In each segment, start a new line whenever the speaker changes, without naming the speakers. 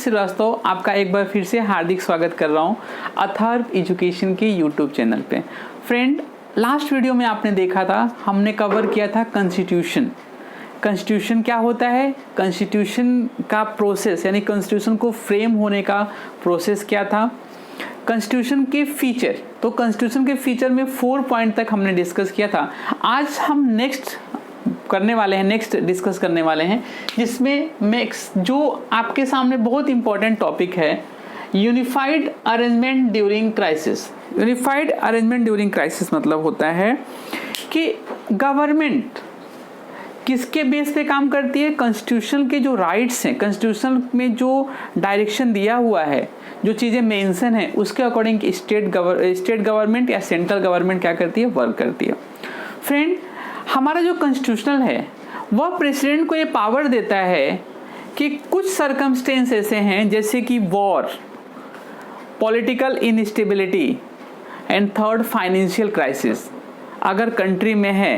श्रीवास्तव आपका एक बार फिर से हार्दिक स्वागत कर रहा हूँ अथर्व एजुकेशन के यूट्यूब चैनल पे। फ्रेंड, लास्ट वीडियो में आपने देखा था, हमने कवर किया था कॉन्स्टिट्यूशन। कॉन्स्टिट्यूशन क्या होता है, कॉन्स्टिट्यूशन का प्रोसेस यानी कॉन्स्टिट्यूशन को फ्रेम होने का प्रोसेस क्या था, कॉन्स्टिट्यूशन के फीचर। तो कॉन्स्टिट्यूशन के फीचर में 4 पॉइंट तक हमने डिस्कस किया था। आज हम नेक्स्ट डिस्कस करने वाले हैं, जिसमें जो आपके सामने बहुत इंपॉर्टेंट टॉपिक है, unified arrangement during crisis. Unified arrangement during crisis मतलब होता है कि गवर्नमेंट किसके बेस पे काम करती है। कॉन्स्टिट्यूशन के जो राइट्स हैं, कॉन्स्टिट्यूशन में जो डायरेक्शन दिया हुआ है, जो चीज़ें मेंशन है, उसके अकॉर्डिंग स्टेट गवर्नमेंट या सेंट्रल गवर्नमेंट क्या करती है, वर्क करती है। फ्रेंड, हमारा जो कॉन्स्टिट्यूशनल है वह प्रेसिडेंट को ये पावर देता है कि कुछ सर्कमस्टेंस ऐसे हैं जैसे कि war, political instability and third financial crisis अगर कंट्री में है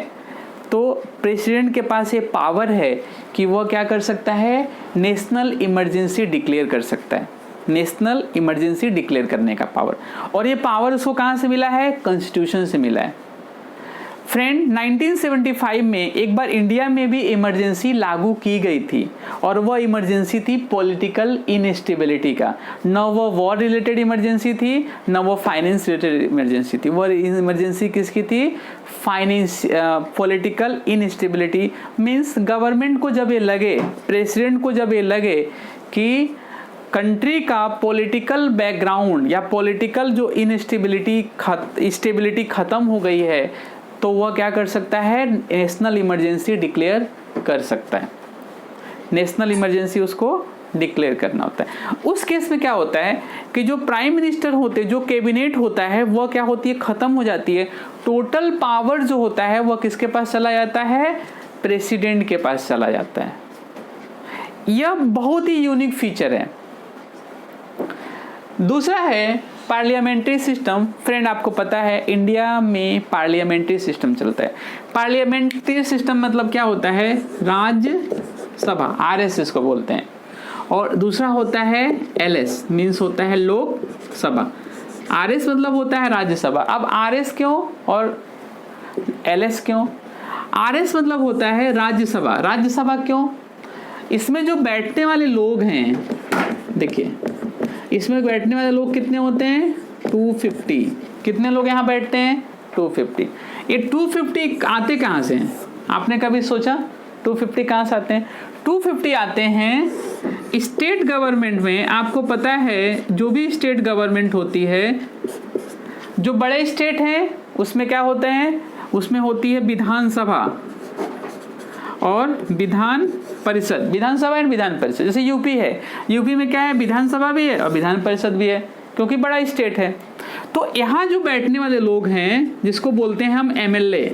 तो प्रेसिडेंट के पास ये पावर है कि वह क्या कर सकता है, नेशनल इमरजेंसी डिक्लेयर कर सकता है। नेशनल इमरजेंसी डिक्लेयर करने का पावर, और ये पावर उसको कहाँ से मिला है, कॉन्स्टिट्यूशन से मिला है। फ्रेंड, 1975 में एक बार इंडिया में भी इमरजेंसी लागू की गई थी, और वह इमरजेंसी थी पॉलिटिकल इनस्टेबिलिटी का। न वो वॉर रिलेटेड इमरजेंसी थी, न वो फाइनेंस रिलेटेड इमरजेंसी थी। वह इमरजेंसी किसकी थी, finance political instability. Means government को जब ये लगे, प्रेसिडेंट को जब ये लगे कि कंट्री का पॉलिटिकल बैकग्राउंड या पॉलिटिकल जो स्टेबिलिटी खत्म हो गई है, तो वह क्या कर सकता है, नेशनल इमरजेंसी डिक्लेयर कर सकता है। नेशनल इमरजेंसी उसको डिक्लेयर करना होता है। उस केस में क्या होता है कि जो प्राइम मिनिस्टर होते, जो कैबिनेट होता है, वह क्या होती है, खत्म हो जाती है। टोटल पावर जो होता है वह किसके पास चला जाता है, प्रेसिडेंट के पास चला जाता है। यह बहुत ही यूनिक फीचर है। दूसरा है पार्लियामेंट्री सिस्टम। फ्रेंड, आपको पता है इंडिया में पार्लियामेंट्री सिस्टम चलता है। पार्लियामेंट्री सिस्टम मतलब क्या होता है, राज्यसभा, आरएस इसको बोलते हैं, और दूसरा होता है एलएस, मीन्स होता है लोकसभा। आरएस मतलब होता है राज्यसभा। अब आरएस क्यों और एलएस क्यों? आरएस मतलब होता है राज्यसभा। राज्यसभा क्यों? इसमें जो बैठने वाले लोग हैं, देखिए इसमें बैठने वाले लोग कितने होते हैं, 250। कितने लोग यहाँ बैठते हैं, 250। ये 250 आते कहाँ से हैं, आपने कभी सोचा 250 कहाँ से आते हैं? 250 आते हैं स्टेट गवर्नमेंट में। आपको पता है जो भी स्टेट गवर्नमेंट होती है, जो बड़े स्टेट हैं उसमें क्या होते हैं, उसमें होती है विधानसभा और विधान परिषद। विधानसभा एंड विधान परिषद। जैसे यूपी है, यूपी में क्या है, विधानसभा भी है और विधान परिषद भी है, क्योंकि बड़ा स्टेट है। तो यहाँ जो बैठने वाले लोग हैं, जिसको बोलते हैं हम एमएलए,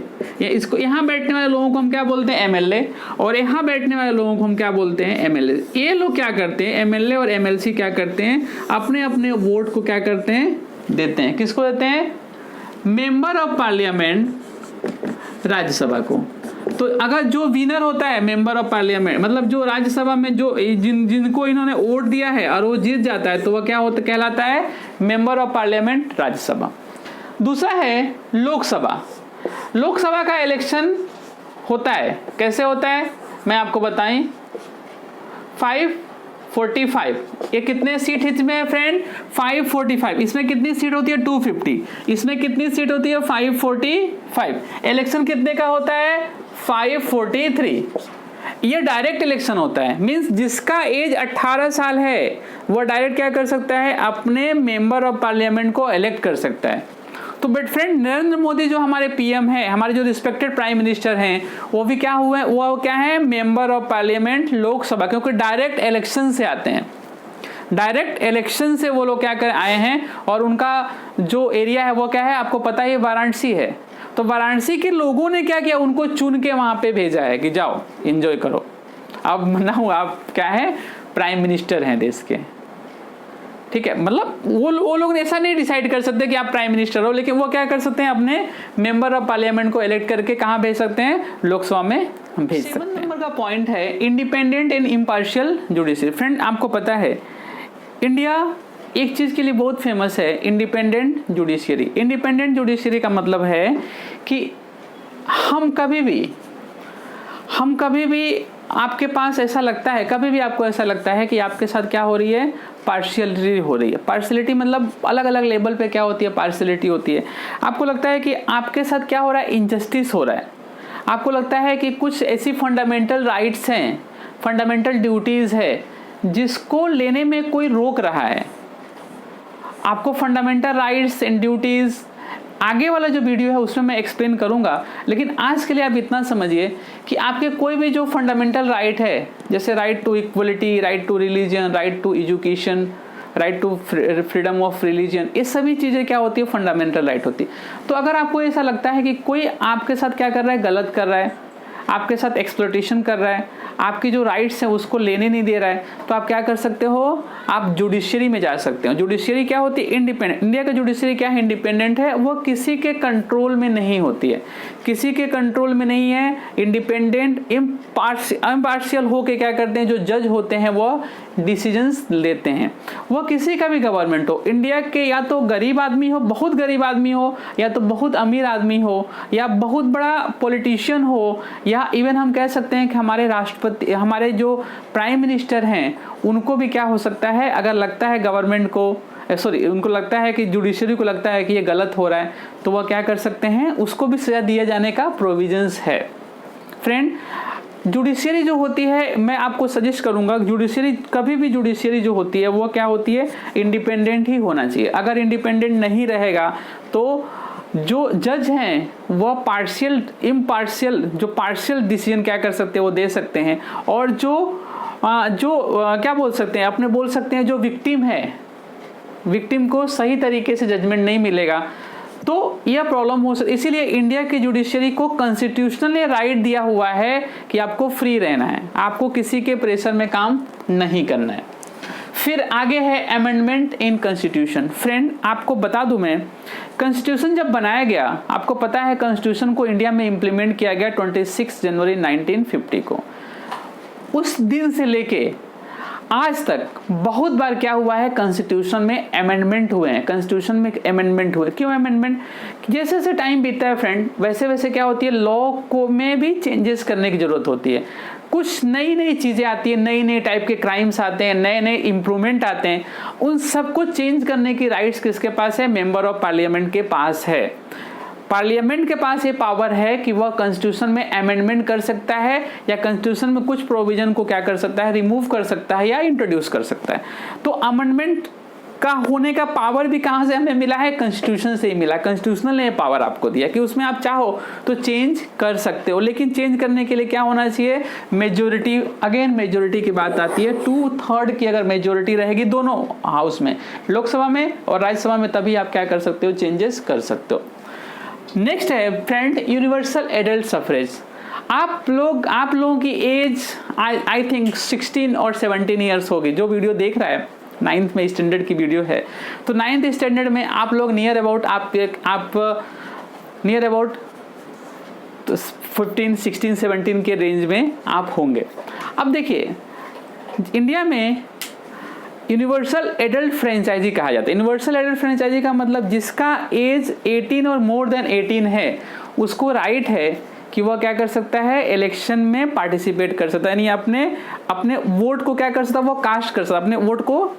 या इसको यहाँ बैठने वाले लोगों को हम क्या बोलते हैं, एमएलए, और यहाँ बैठने वाले लोगों को हम क्या बोलते हैं, एमएलए। ये लोग क्या करते हैं, एमएलए और एमएलसी क्या करते हैं, अपने अपने वोट को क्या करते हैं, देते हैं। किसको देते हैं, मेंबर ऑफ पार्लियामेंट, राज्यसभा को। तो अगर जो विनर होता है मेंबर ऑफ पार्लियामेंट, मतलब जो राज्यसभा में जो जिनको इन्होंने वोट दिया है और वो जीत जाता है, तो वह क्या होता, कहलाता है मेंबर ऑफ पार्लियामेंट, राज्यसभा। दूसरा है लोकसभा। लोकसभा का इलेक्शन होता है, कैसे होता है मैं आपको बताएं, 545। ये कितने सीट इसमें है फ्रेंड, 545। इसमें कितनी सीट होती है, 250। इसमें कितनी सीट होती है, 545। इलेक्शन कितने का होता है, 543। ये डायरेक्ट इलेक्शन होता है। मींस जिसका एज 18 साल है वह डायरेक्ट क्या कर सकता है, अपने मेंबर ऑफ पार्लियामेंट को इलेक्ट कर सकता है। तो बट फ्रेंड, नरेंद्र मोदी जो हमारे पीएम है, हमारे जो रिस्पेक्टेड प्राइम मिनिस्टर हैं, वो भी क्या हुए, वो क्या है, मेंबर ऑफ पार्लियामेंट लोकसभा, क्योंकि डायरेक्ट इलेक्शन से आते हैं। डायरेक्ट इलेक्शन से वो लोग क्या कर आए हैं, और उनका जो एरिया है वो क्या है, आपको पता है वाराणसी है। तो वाराणसी के लोगों ने क्या किया, उनको चुन के वहां पे भेजा है कि जाओ एंजॉय करो। अब मनाओ, आप क्या है, प्राइम मिनिस्टर हैं देश के, ठीक है। मतलब वो लोग ऐसा नहीं डिसाइड कर सकते कि आप प्राइम मिनिस्टर हो, लेकिन वो क्या कर सकते हैं, अपने मेंबर ऑफ पार्लियामेंट को इलेक्ट करके कहाँ भेज सकते हैं, लोकसभा में भेज सकते हैं। नंबर का पॉइंट है independent and impartial judiciary. Friend, आपको पता है इंडिया एक चीज़ के लिए बहुत फेमस है, इंडिपेंडेंट जुडिशियरी। इंडिपेंडेंट जुडिशियरी का मतलब है कि हम कभी भी आपके पास ऐसा लगता है, कभी भी आपको ऐसा लगता है कि आपके साथ क्या हो रही है, पार्शियलिटी हो रही है। पार्शियलिटी मतलब अलग अलग लेवल पे क्या होती है, पार्शियलिटी होती है। आपको लगता है कि आपके साथ क्या हो रहा है, इनजस्टिस हो रहा है। आपको लगता है कि कुछ ऐसी फंडामेंटल राइट्स हैं, फंडामेंटल ड्यूटीज़ है जिसको लेने में कोई रोक रहा है। आपको फंडामेंटल राइट्स एंड ड्यूटीज़ आगे वाला जो वीडियो है उसमें मैं एक्सप्लेन करूंगा, लेकिन आज के लिए आप इतना समझिए कि आपके कोई भी जो फंडामेंटल राइट है, जैसे right to equality, right to religion, right to education, right to freedom of religion, ये सभी चीज़ें क्या होती है, फंडामेंटल राइट होती है। तो अगर आपको ऐसा लगता है कि कोई आपके साथ क्या कर रहा है, गलत कर रहा है, आपके साथ एक्सप्लॉयटेशन कर रहा है, आपकी जो राइट्स हैं उसको लेने नहीं दे रहा है, तो आप क्या कर सकते हो, आप जुडिशियरी में जा सकते हो। जुडिशियरी क्या होती है, इंडिपेंडेंट। इंडिया का जुडिशियरी क्या है, इंडिपेंडेंट है, वो किसी के कंट्रोल में नहीं होती है, किसी के कंट्रोल में नहीं है, इंडिपेंडेंट इम्पार्शियल होके क्या करते हैं, जो जज होते हैं वो डिसीजंस लेते हैं। वो किसी का भी गवर्नमेंट हो, इंडिया के या तो गरीब आदमी हो, बहुत गरीब आदमी हो, या तो बहुत अमीर आदमी हो, या बहुत बड़ा पॉलिटिशियन हो, या इवन हम कह सकते हैं कि हमारे राष्ट्रपति, हमारे जो प्राइम मिनिस्टर हैं, उनको भी क्या हो सकता है, अगर लगता है गवर्नमेंट को, उनको लगता है कि जुडिशरी को लगता है कि ये गलत हो रहा है, तो वह क्या कर सकते हैं, उसको भी सजा दिया जाने का प्रोविजंस है। फ्रेंड, जुडिशियरी जो होती है, मैं आपको सजेस्ट करूंगा, जुडिशियरी कभी भी, जुडिशियरी जो होती है वो क्या होती है, इंडिपेंडेंट ही होना चाहिए। अगर इंडिपेंडेंट नहीं रहेगा तो जो जज हैं वो पार्शियल डिसीजन क्या कर सकते हैं, वो दे सकते हैं। और जो क्या बोल सकते हैं, अपने बोल सकते हैं जो विक्टिम है, विक्टिम को सही तरीके से जजमेंट नहीं मिलेगा, तो यह प्रॉब्लम हो सकती है। इसीलिए इंडिया की जुडिशरी को कॉन्स्टिट्यूशनल राइट दिया हुआ है कि आपको फ्री रहना है, आपको किसी के प्रेशर में काम नहीं करना है। फिर आगे है अमेंडमेंट इन कॉन्स्टिट्यूशन। फ्रेंड, आपको बता दूं मैं, कॉन्स्टिट्यूशन जब बनाया गया, आपको पता है कॉन्स्टिट्यूशन को इंडिया में इम्प्लीमेंट किया गया 26 जनवरी 1950 को। उस दिन से लेके आज तक बहुत बार क्या हुआ है, कॉन्स्टिट्यूशन में अमेंडमेंट हुए हैं, कॉन्स्टिट्यूशन में अमेंडमेंट हुए। क्यों अमेंडमेंट? जैसे जैसे टाइम बीतता है फ्रेंड, वैसे वैसे क्या होती है, लॉ को में भी चेंजेस करने की जरूरत होती है। कुछ नई नई चीज़ें आती हैं, नई नई टाइप के क्राइम्स आते हैं, नए नए इम्प्रूवमेंट आते हैं। उन सबको चेंज करने की राइट्स किसके पास है, मेंबर ऑफ पार्लियामेंट के पास है। पार्लियामेंट के पास ये पावर है कि वह कॉन्स्टिट्यूशन में अमेंडमेंट कर सकता है, या कॉन्स्टिट्यूशन में कुछ प्रोविजन को क्या कर सकता है, रिमूव कर सकता है या इंट्रोड्यूस कर सकता है। तो अमेंडमेंट का होने का पावर भी कहाँ से हमें मिला है, कॉन्स्टिट्यूशन से ही मिला। कॉन्स्टिट्यूशनल ने पावर आपको दिया कि उसमें आप चाहो तो चेंज कर सकते हो, लेकिन चेंज करने के लिए क्या होना चाहिए, मेजोरिटी। अगेन मेजोरिटी की बात आती है, 2/3 की अगर मेजोरिटी रहेगी दोनों हाउस में, लोकसभा में और राज्यसभा में, तभी आप क्या कर सकते हो, चेंजेस कर सकते हो। नेक्स्ट है फ्रेंड, यूनिवर्सल एडल्ट सफरेज। आप लोगों की एज आई थिंक 16 और 17 ईयर्स होगी। जो वीडियो देख रहा है 9th में स्टैंडर्ड की वीडियो है, तो 9th स्टैंडर्ड में आप लोग नियर अबाउट 15, 16, 17 के रेंज में आप होंगे। अब देखिए, इंडिया में यूनिवर्सल एडल्ट फ्रेंचाइजी कहा जाता है। यूनिवर्सल एडल्ट फ्रेंचाइजी का मतलब जिसका एज 18 और मोर देन 18 है, उसको राइट है कि वह क्या कर सकता है, इलेक्शन में पार्टिसिपेट कर सकता है, यानी अपने वोट को क्या कर सकता है, वो कास्ट कर सकता है, अपने वोट को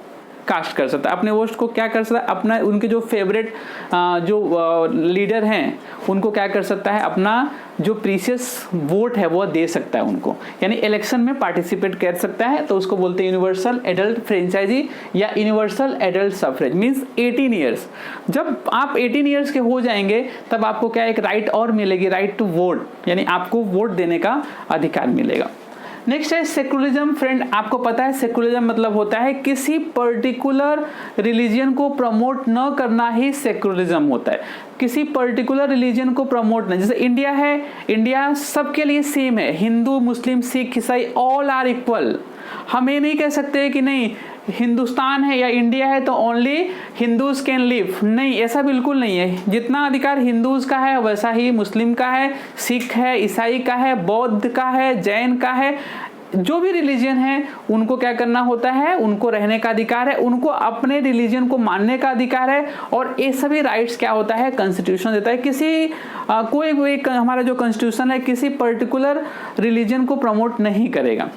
कास्ट कर सकता है, अपने वोट को क्या कर सकता है, अपना उनके जो फेवरेट जो लीडर हैं उनको क्या कर सकता है, अपना जो प्रीशियस वोट है वो दे सकता है उनको, यानी इलेक्शन में पार्टिसिपेट कर सकता है। तो उसको बोलते हैं यूनिवर्सल एडल्ट फ्रेंचाइजी या universal adult suffrage, means 18 years. जब आप 18 ईयर्स के हो जाएंगे तब आपको क्या एक राइट और मिलेगी, राइट टू वोट, यानी आपको वोट देने का अधिकार मिलेगा। नेक्स्ट है सेकुलरिज्म। फ्रेंड, आपको पता है सेकुलरिज्म मतलब होता है किसी पर्टिकुलर रिलीजन को प्रमोट न करना ही सेकुलरिज्म होता है। किसी पर्टिकुलर रिलीजन को प्रमोट नहीं, जैसे इंडिया है, इंडिया सबके लिए सेम है, हिंदू, मुस्लिम, सिख, ईसाई, ऑल आर इक्वल। हम ये नहीं कह सकते कि नहीं हिंदुस्तान है या इंडिया है तो ओनली हिंदूज कैन लिव, नहीं, ऐसा बिल्कुल नहीं है। जितना अधिकार हिंदूज का है वैसा ही मुस्लिम का है, सिख है, ईसाई का है, बौद्ध का है, जैन का है, जो भी रिलीजन है उनको क्या करना होता है, उनको रहने का अधिकार है, उनको अपने रिलीजन को मानने का अधिकार है, और ये सभी राइट्स क्या होता है, कॉन्स्टिट्यूशन देता है। किसी कोई भी हमारा जो कॉन्स्टिट्यूशन है किसी पर्टिकुलर रिलीजन को प्रमोट नहीं करेगा।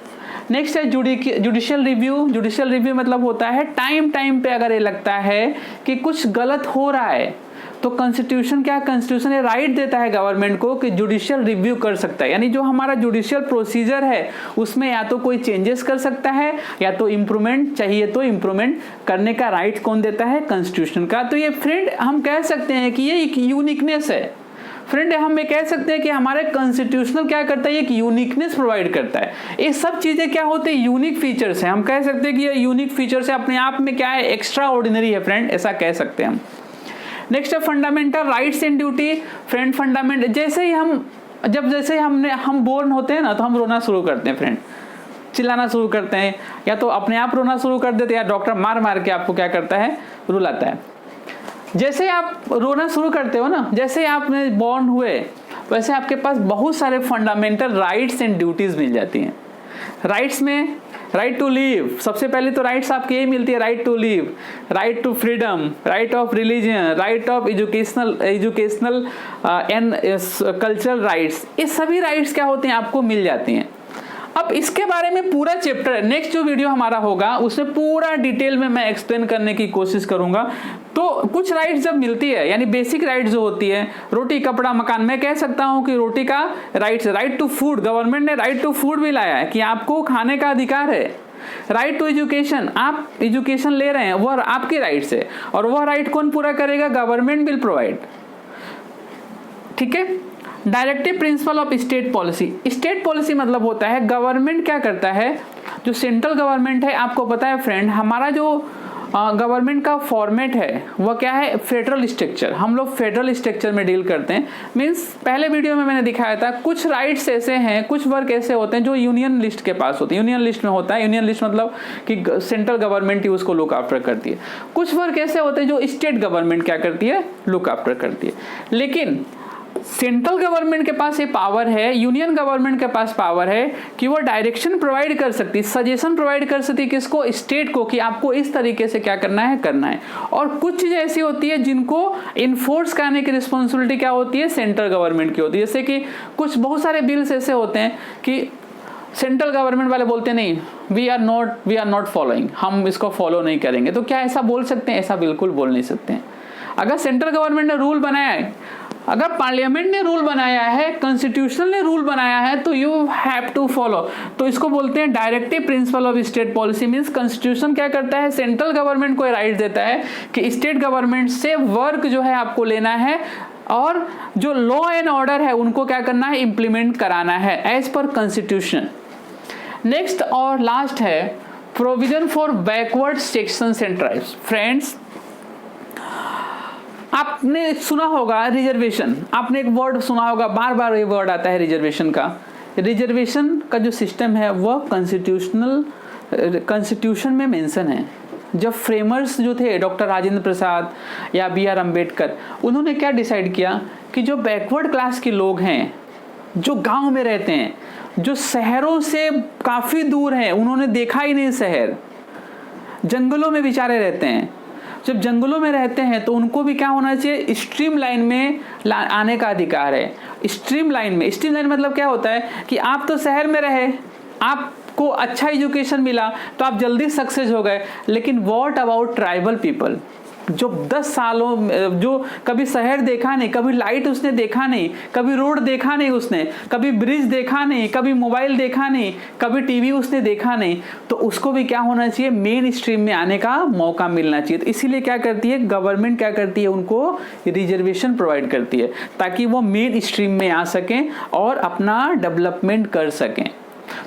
नेक्स्ट है जुडिशियल रिव्यू। जुडिशियल रिव्यू मतलब होता है टाइम पे अगर ये लगता है कि कुछ गलत हो रहा है तो कॉन्स्टिट्यूशन ये राइट देता है गवर्नमेंट को कि जुडिशियल रिव्यू कर सकता है। यानी जो हमारा जुडिशियल प्रोसीजर है उसमें या तो कोई चेंजेस कर सकता है या तो इम्प्रूवमेंट चाहिए तो इम्प्रूवमेंट करने का राइट कौन देता है, कॉन्स्टिट्यूशन का। तो ये फ्रेंड हम कह सकते हैं कि ये एक यूनिकनेस है। फ्रेंड हम ये कह सकते हैं कि हमारे कॉन्स्टिट्यूशनल क्या करता है, एक यूनिकनेस प्रोवाइड करता है। ये सब चीजें क्या होती है, यूनिक फीचर्स हैं। हम कह सकते हैं कि ये यूनिक फीचर्स है, अपने आप में क्या है, एक्स्ट्रा ऑर्डिनरी है फ्रेंड, ऐसा कह सकते हैं हम। नेक्स्ट है fundamental rights and duty. Friend fundament जैसे ही हम बोर्न होते हैं ना तो हम रोना शुरू करते हैं फ्रेंड, चिल्लाना शुरू करते हैं, या तो अपने आप रोना शुरू कर देते हैं या डॉक्टर मार के आपको क्या करता है, रुलाता है। जैसे आप रोना शुरू करते हो ना, जैसे आपने बॉर्न हुए वैसे आपके पास बहुत सारे फंडामेंटल राइट्स एंड ड्यूटीज मिल जाती हैं। राइट्स में राइट टू लिव, सबसे पहले तो राइट्स आपकी यही मिलती है, right to live, right to freedom, right of religion, right of educational and cultural rights. ये सभी राइट्स क्या होते हैं, आपको मिल जाती हैं। अब इसके बारे में पूरा चैप्टर है, नेक्स्ट जो वीडियो हमारा होगा उसमें पूरा डिटेल में मैं एक्सप्लेन करने की कोशिश करूंगा। तो कुछ राइट्स जब मिलती है, यानी बेसिक राइट्स जो होती है, रोटी कपड़ा मकान, मैं कह सकता हूं कि रोटी का राइट टू फूड, गवर्नमेंट ने राइट टू फूड भी लाया है कि आपको खाने का अधिकार है। राइट टू एजुकेशन, आप एजुकेशन ले रहे हैं वह आपकी राइट्स है, और वह राइट कौन पूरा करेगा, गवर्नमेंट विल प्रोवाइड। ठीक है। Directive principle of state policy. State policy मतलब होता है गवर्नमेंट क्या करता है, जो सेंट्रल गवर्नमेंट है, आपको पता है फ्रेंड हमारा जो गवर्नमेंट का फॉर्मेट है वह क्या है, फेडरल स्ट्रक्चर। हम लोग फेडरल स्ट्रक्चर में डील करते हैं। मींस पहले वीडियो में मैंने दिखाया था कुछ राइट्स ऐसे हैं, कुछ वर्क ऐसे होते हैं जो यूनियन लिस्ट के पास होते हैं, यूनियन लिस्ट में होता है। यूनियन लिस्ट मतलब कि सेंट्रल गवर्नमेंट ही उसको लुक आफ्टर करती है। कुछ वर्क ऐसे होते हैं जो स्टेट गवर्नमेंट क्या करती है, लुक आफ्टर करती है। लेकिन सेंट्रल गवर्नमेंट के पास ये पावर है, यूनियन गवर्नमेंट के पास पावर है कि वो डायरेक्शन प्रोवाइड कर सकती है, सजेशन प्रोवाइड कर सकती है किसको, स्टेट को, कि आपको इस तरीके से क्या करना है। और कुछ चीजें ऐसी होती है जिनको इन्फोर्स करने की रिस्पॉन्सिबिलिटी क्या होती है, सेंट्रल गवर्नमेंट की होती है। जैसे कि कुछ बहुत सारे बिल्स ऐसे होते हैं कि सेंट्रल गवर्नमेंट वाले बोलते नहीं, वी आर नॉट फॉलोइंग, हम इसको फॉलो नहीं करेंगे। तो क्या ऐसा बोल सकते हैं, ऐसा बिल्कुल बोल नहीं सकते हैं। अगर सेंट्रल गवर्नमेंट ने रूल बनाया है, अगर पार्लियामेंट ने रूल बनाया है, कॉन्स्टिट्यूशन ने रूल बनाया है, तो यू हैव टू फॉलो। तो इसको बोलते हैं directive principle of state policy. Means constitution क्या करता है, सेंट्रल गवर्नमेंट को राइट देता है कि स्टेट गवर्नमेंट से वर्क जो है आपको लेना है, और जो लॉ एंड ऑर्डर है उनको क्या करना है, इंप्लीमेंट कराना है एज पर कॉन्स्टिट्यूशन। नेक्स्ट और लास्ट है provision for backward sections and tribes. Friends आपने सुना होगा रिजर्वेशन, आपने एक वर्ड सुना होगा, बार बार ये वर्ड आता है रिजर्वेशन का। रिजर्वेशन का जो सिस्टम है वह कॉन्स्टिट्यूशन में मेंशन है। जब फ्रेमर्स जो थे डॉक्टर राजेंद्र प्रसाद या BR अम्बेडकर, उन्होंने क्या डिसाइड किया कि जो बैकवर्ड क्लास के लोग हैं, जो गांव में रहते हैं, जो शहरों से काफी दूर हैं, उन्होंने देखा ही नहीं शहर, जंगलों में बेचारे रहते हैं। जब जंगलों में रहते हैं तो उनको भी क्या होना चाहिए, स्ट्रीम लाइन में आने का अधिकार है। स्ट्रीम लाइन मतलब क्या होता है कि आप तो शहर में रहे, आपको अच्छा एजुकेशन मिला तो आप जल्दी सक्सेस हो गए, लेकिन व्हाट अबाउट ट्राइबल पीपल, जो 10 सालों जो कभी शहर देखा नहीं, कभी लाइट उसने देखा नहीं, कभी रोड देखा नहीं उसने, कभी ब्रिज देखा नहीं, कभी मोबाइल देखा नहीं, कभी टीवी उसने देखा नहीं, तो उसको भी क्या होना चाहिए, मेन स्ट्रीम में आने का मौका मिलना चाहिए। तो इसीलिए क्या करती है गवर्नमेंट, क्या करती है, उनको रिजर्वेशन प्रोवाइड करती है ताकि वो मेन स्ट्रीम में आ सकें और अपना डेवलपमेंट कर सकें।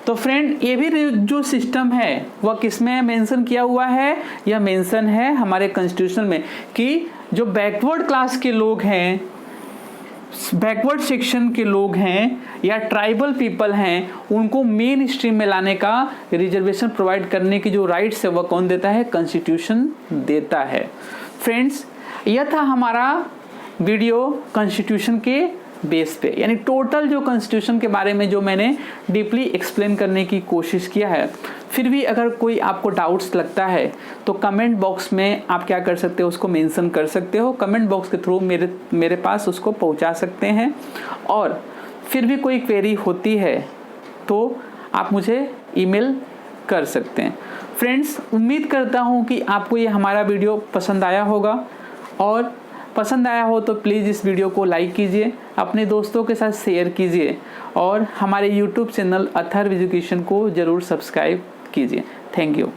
तो फ्रेंड ये भी जो सिस्टम है वह किसमें मेंशन किया हुआ है, यह मेंशन है हमारे कॉन्स्टिट्यूशन में कि जो बैकवर्ड क्लास के लोग हैं, बैकवर्ड सेक्शन के लोग हैं या ट्राइबल पीपल हैं, उनको मेन स्ट्रीम में लाने का रिजर्वेशन प्रोवाइड करने की जो राइट्स है वह कौन देता है, कॉन्स्टिट्यूशन देता है। फ्रेंड्स यह था हमारा वीडियो कॉन्स्टिट्यूशन के बेस पे, यानी टोटल जो कॉन्स्टिट्यूशन के बारे में जो मैंने डीपली एक्सप्लेन करने की कोशिश किया है। फिर भी अगर कोई आपको डाउट्स लगता है तो कमेंट बॉक्स में आप क्या कर सकते हो, उसको मेंशन कर सकते हो, कमेंट बॉक्स के थ्रू मेरे पास उसको पहुंचा सकते हैं। और फिर भी कोई क्वेरी होती है तो आप मुझे ईमेल कर सकते हैं। फ्रेंड्स, उम्मीद करता हूं कि आपको ये हमारा वीडियो पसंद आया होगा, और पसंद आया हो तो प्लीज़ इस वीडियो को लाइक कीजिए, अपने दोस्तों के साथ शेयर कीजिए, और हमारे YouTube चैनल अथर्व एजुकेशन को ज़रूर सब्सक्राइब कीजिए। Thank you.